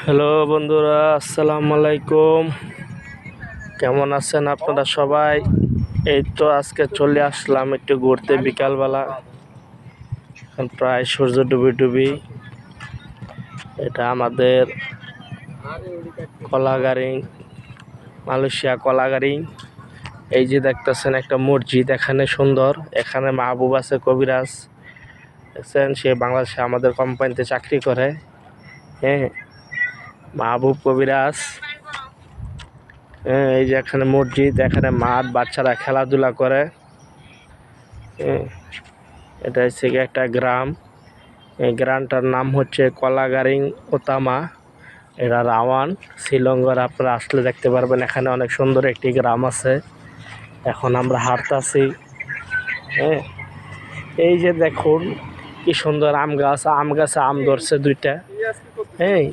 Hello বন্ধুরা, আসসালামু আলাইকুম। কেমন আছেন আপনারা সবাই? এই তো আজকে চলে আসলাম একটু ঘুরতে বিকালবেলা। এখন প্রায় সূর্য ডুবি ডুবি। এটা আমাদের কলাগাড়ি, মালয়েশিয়া কলাগাড়ি। এই যে দেখতেছেন একটা মসজিদ, এখানে সুন্দর। এখানে মাহবুব আছে কবিরাজ, দেখছেন? সে বাংলাদেশে আমাদের কোম্পানিতে চাকরি করে। হ্যাঁ, মাহবুব কবিরাজ। এই যে এখানে মসজিদ, এখানে মাঠ, বাচ্চারা খেলাধুলা করে। এটা হচ্ছে একটা গ্রাম। এই গ্রামটার নাম হচ্ছে কলাগারিং ওতামা। এটা রাওয়ান শ্রীলঙ্কার। আপনারা আসলে দেখতে পারবেন, এখানে অনেক সুন্দর একটি গ্রাম আছে। এখন আমরা হাঁটতাছি। হ্যাঁ, এই যে দেখুন কি সুন্দর আম গাছ, আম গাছে আম ধরছে দুইটা। হ্যাঁ।